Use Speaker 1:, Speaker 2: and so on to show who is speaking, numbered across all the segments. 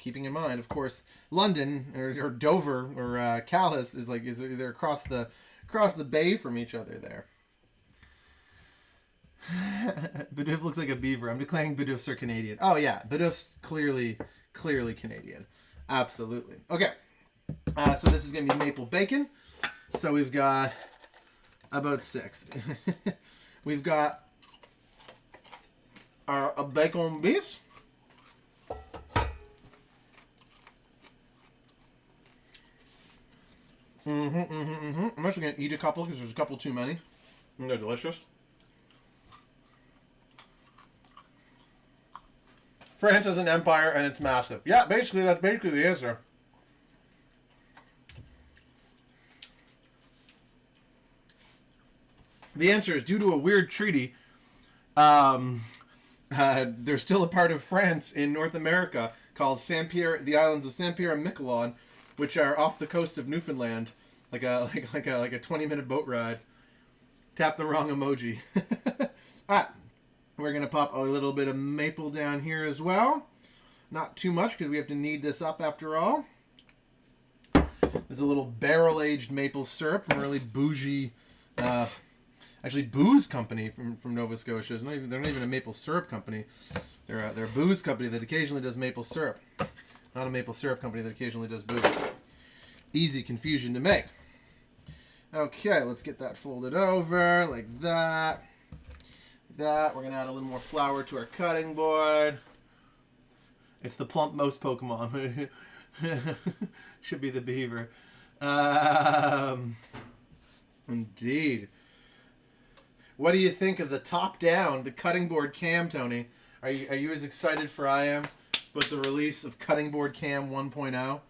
Speaker 1: keeping in mind, of course, London or Dover or Calais is they're across the bay from each other there. Bidoof looks like a beaver. I'm declaring Bidoofs are Canadian. Oh yeah, Bidoofs clearly Canadian. Absolutely. Okay. So this is going to be maple bacon. So we've got about 6. We've got our bacon bits. I'm actually going to eat a couple because there's a couple too many. And they're delicious. France is an empire and it's massive. Yeah, basically, that's basically the answer. The answer is due to a weird treaty. They're still a part of France in North America called the islands of Saint Pierre and Miquelon, which are off the coast of Newfoundland, like a 20-minute boat ride. Tap the wrong emoji. All right. We're going to pop a little bit of maple down here as well. Not too much because we have to knead this up after all. There's a little barrel-aged maple syrup from a really bougie, actually booze company from Nova Scotia. They're not even a maple syrup company. They're a booze company that occasionally does maple syrup. Not a maple syrup company that occasionally does booze. Easy confusion to make. Okay, let's get that folded over like that. We're going to add a little more flour to our cutting board. It's the plump mouse Pokemon. Should be the beaver. Indeed. What do you think of the top-down, the cutting board cam, Tony? Are you as excited for I am with the release of Cutting Board Cam 1.0?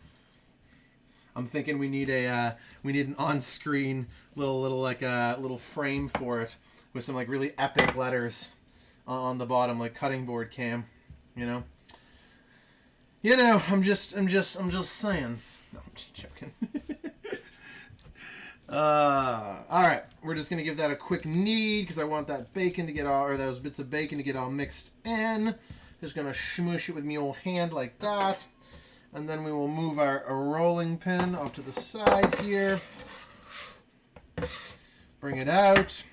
Speaker 1: I'm thinking we need an on-screen little frame for it with some like really epic letters on the bottom, like Cutting Board Cam. I'm just saying. No, I'm just joking. All right, we're just gonna give that a quick knead because I want that bacon to get those bits of bacon to get all mixed in. Just gonna smoosh it with me old hand like that, and then we will move our rolling pin off to the side here. Bring it out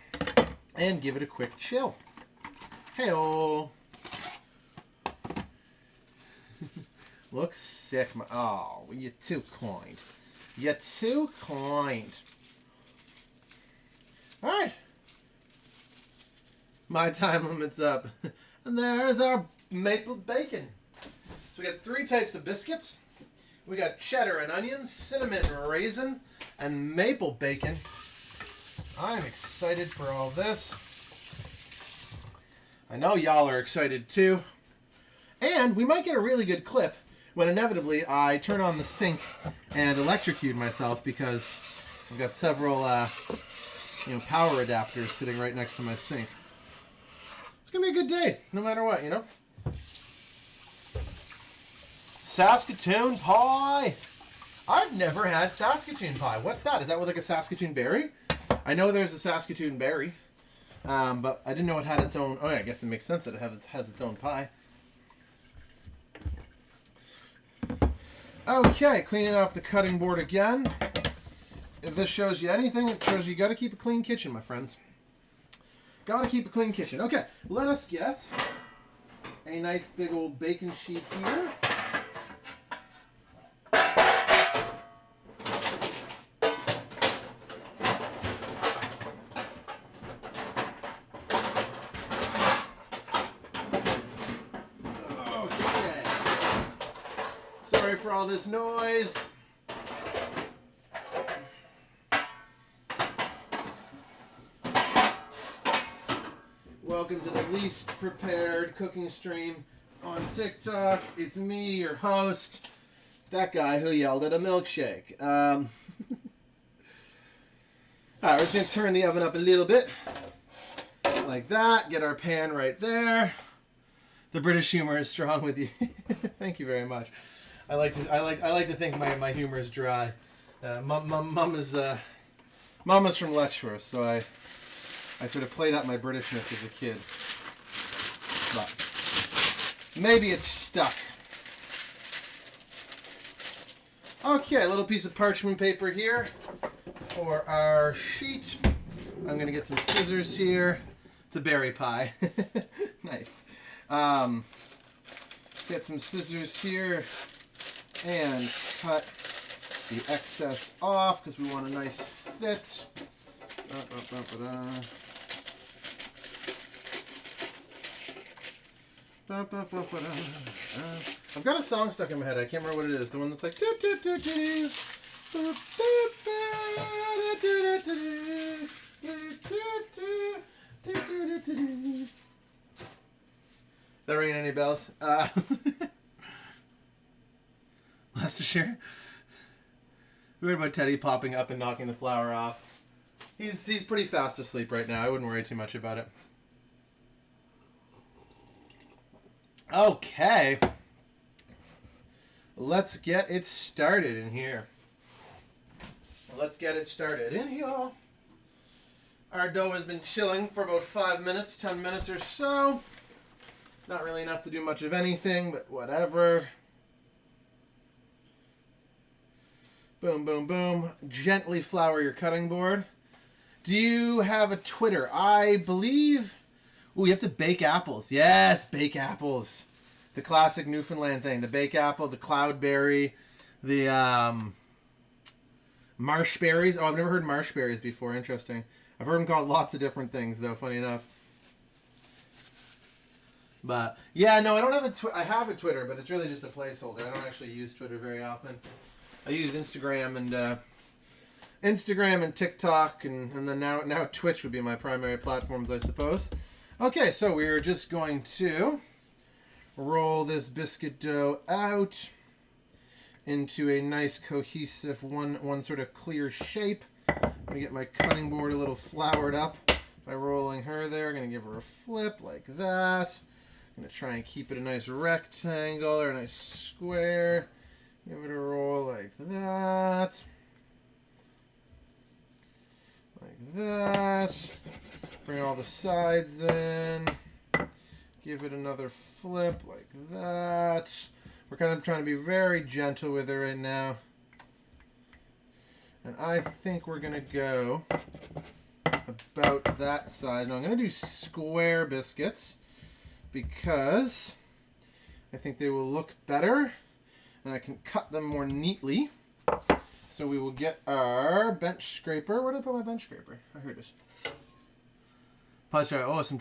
Speaker 1: and give it a quick chill. Hey-oh. Looks sick. Oh, you're too kind. You're too kind. All right. My time limit's up. And there's our maple bacon. So we got 3 types of biscuits. We got cheddar and onions, cinnamon and raisin, and maple bacon. I'm excited for all this. I know y'all are excited too. And we might get a really good clip when inevitably I turn on the sink and electrocute myself because I've got several power adapters sitting right next to my sink. It's going to be a good day, no matter what, Saskatoon pie! I've never had Saskatoon pie. What's that? Is that with like a Saskatoon berry? I know there's a Saskatoon berry, but I didn't know it had its own... Oh, yeah, I guess it makes sense that it has its own pie. Okay, cleaning off the cutting board again. If this shows you anything, it shows you got to keep a clean kitchen, my friends. Got to keep a clean kitchen. Okay, let us get a nice big old bacon sheet here. For all this noise. Welcome to the least prepared cooking stream on TikTok. It's me, your host, that guy who yelled at a milkshake. Alright, we're just going to turn the oven up a little bit. Like that. Get our pan right there. The British humor is strong with you. Thank you very much. I like to think my humor is dry. Mama's from Letchworth, so I sort of played up my Britishness as a kid. But maybe it's stuck. Okay, a little piece of parchment paper here for our sheet. I'm going to get some scissors here. It's a berry pie. Nice. Get some scissors here and cut the excess off because we want a nice fit. I've got a song stuck in my head. I can't remember what it is. The one that's like. That ringing any bells? Leicestershire. We heard about Teddy popping up and knocking the flower off. He's pretty fast asleep right now. I wouldn't worry too much about it. Okay. Let's get it started in here. Let's get it started in here. Our dough has been chilling for about 5 minutes, 10 minutes or so. Not really enough to do much of anything, but whatever. Boom, boom, boom. Gently flour your cutting board. Do you have a Twitter? I believe... Ooh, you have to bake apples. Yes, bake apples. The classic Newfoundland thing. The bake apple, the cloudberry, the marshberries. Oh, I've never heard marshberries before. Interesting. I've heard them called lots of different things, though, funny enough. But, yeah, no, I don't have I have a Twitter, but it's really just a placeholder. I don't actually use Twitter very often. I use Instagram and TikTok, and then now Twitch would be my primary platforms, I suppose. Okay, so we're just going to roll this biscuit dough out into a nice cohesive one sort of clear shape. I'm going to get my cutting board a little floured up by rolling her there. I'm going to give her a flip like that. I'm going to try and keep it a nice rectangle or a nice square. Give it a roll like that. Like that. Bring all the sides in. Give it another flip like that. We're kind of trying to be very gentle with her right now. And I think we're going to go about that size. Now I'm going to do square biscuits because I think they will look better and I can cut them more neatly. So we will get our bench scraper. Where did I put my bench scraper? Oh, here it is. Oh, some